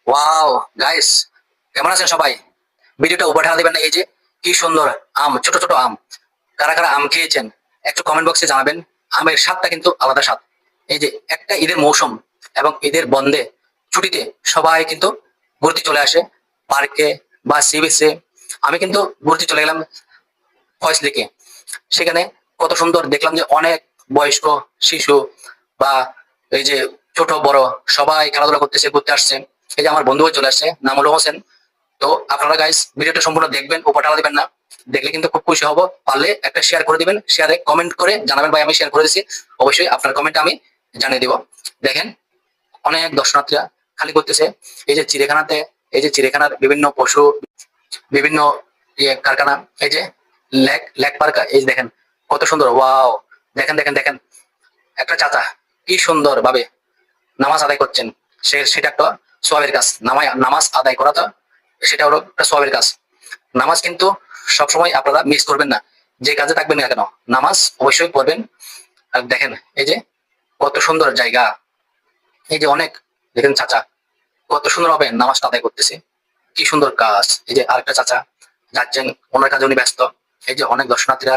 Wow guys, কেমন আছেন সবাই? ভিডিওটা উপরে ঠাড়া দিবেন না। এই যে কি সুন্দর আম, ছোট ছোট আম। কারা কারা আম খেয়েছেন একটু কমেন্ট বক্সে জানাবেন। আমের স্বাদটা কিন্তু আলাদা স্বাদ। এই যে একটা ঈদের মৌসুম এবং ঈদের বন্ধে ছুটিতে সবাই কিন্তু ঘুরতে চলে আসে পার্কে বা সি বিচে। আমি কিন্তু ঘুরতে চলে গেলাম ফয়েজ লেকে। সেখানে কত সুন্দর দেখলাম যে অনেক বয়স্ক শিশু বা এই যে ছোট বড় সবাই খেলাধুলা করতেছে, ঘুরতে আসছে। এই যে আমার বন্ধুও চলে আসছে, নাম হলো হোসেন। তো আপনারা গাইস ভিডিওটা সম্পূর্ণ দেখবেন, উপরটা দিবেন না। দেখলে কিন্তু খুব খুশি হব। পারলে একটা শেয়ার করে দিবেন, শেয়ারে কমেন্ট করে জানাবেন ভাই আমি শেয়ার করে দিছি। অবশ্যই আপনার কমেন্ট আমি জানিয়ে দিব। দেখেন অনেক দর্শনার্থীরা খালি করতেছে এই যে চিড়িয়াখানাতে। এই যে চিড়িয়াখানার বিভিন্ন পশু, বিভিন্ন কারখানা, এই যে লেক লেক পার্ক। এই যে দেখেন কত সুন্দর, ওয়াও। দেখেন দেখেন দেখেন, একটা চাচা কি সুন্দর ভাবে নামাজ আদায় করছেন। সেটা একটা সোয়াবের কাজ। নামাজ আদায় করা তো সেটা হলো একটা সোয়াবের কাজ। নামাজ কিন্তু সবসময় আপনারা মিস করবেন না। যে কাজে থাকবেন না কেন নামাজ অবশ্যই পড়বেন। আর দেখেন এই যে কত সুন্দর জায়গা। এই যে অনেক, দেখেন চাচা কত সুন্দর ভাবে নামাজটা আদায় করতেছে। কি সুন্দর কাজ। এই যে আরেকটা চাচা যাচ্ছেন, ওনার কাজে উনি ব্যস্ত। এই যে অনেক দর্শনার্থীরা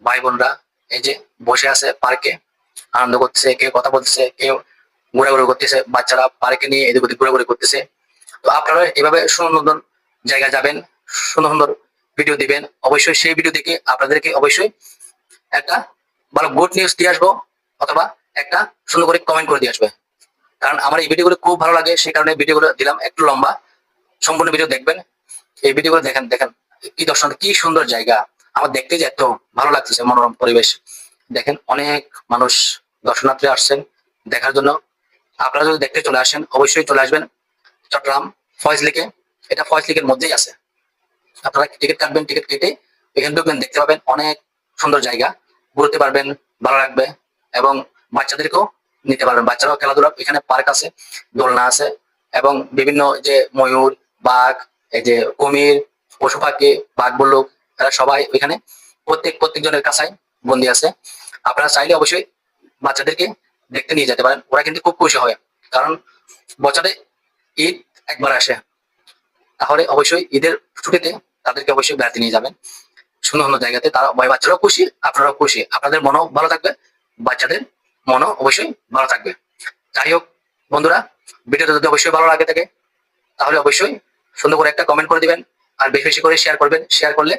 ভাই বোনরা এই যে বসে আছে পার্কে, আনন্দ করতেছে, কেউ কথা বলতেছে, কেউ ঘোরাঘুরি করতেছে, বাচ্চারা পার্কে নিয়ে এদিক ওদিক ঘোরাঘুরি করতেছে। তো আপনারা এভাবে সুন্দর সুন্দর জায়গায় যাবেন, সুন্দর সুন্দর ভিডিও দিবেন। অবশ্যই সেই ভিডিও দেখে আপনাদেরকে অবশ্যই একটা ভালো গুড নিউজ দিয়ে আসবো, অথবা একটা সুন্দর করে কমেন্ট করে দিয়ে আসবে। কারণ আমার এই ভিডিওগুলো খুব ভালো লাগে, সেই কারণে ভিডিওগুলো দিলাম একটু লম্বা। সম্পূর্ণ ভিডিও দেখবেন। এই ভিডিওগুলো দেখেন দেখেন কি দর্শন, কি সুন্দর জায়গা। আমার দেখতে যে এত ভালো লাগতেছে, মনোরম পরিবেশ। দেখেন অনেক মানুষ দর্শনার্থী আসছেন দেখার জন্য। আপনারা যদি দেখতে চলে আসেন অবশ্যই চলে আসবেন চট্টগ্রাম ফয়েজ লেকে। এটা ফয়েজ লেকের মধ্যেই আছে। আপনারা টিকিট কাটবেন, টিকিট কেটে এখানে ঢুকবেন, দেখতে পাবেন অনেক সুন্দর জায়গা। ঘুরতে পারবেন, ভালো লাগবে। এবং বাচ্চাদেরকেও নিতে পারবেন, বাচ্চারাও খেলাধুলা। এখানে পার্ক আছে, দোলনা আছে, এবং বিভিন্ন যে ময়ূর, বাঘ, এই যে কুমির, পশু পাখি, বাঘ বল্লুক, এরা সবাই ওইখানে প্রত্যেক জনের কাছাই বন্দি আছে। আপনারা চাইলে অবশ্যই বাচ্চাদেরকে দেখতে নিয়ে যেতে পারেন, ওরা কিন্তু খুব খুশি হয়। কারণ বছরে ঈদ একবার আসে। তাহলে অবশ্যই ঈদের ছুটিতে তাদেরকে অবশ্যই বেড়াতে নিয়ে যাবেন সুন্দর সুন্দর জায়গাতে। তারা ভয়, বাচ্চারাও খুশি, আপনারাও খুশি, আপনাদের মনও ভালো থাকবে, বাচ্চাদের মনও অবশ্যই ভালো থাকবে। যাই হোক বন্ধুরা, ভিডিওটা যদি অবশ্যই ভালো লাগে থাকে তাহলে অবশ্যই সুন্দর করে একটা কমেন্ট করে দিবেন। আর বেশি বেশি করে শেয়ার করবেন। শেয়ার করলে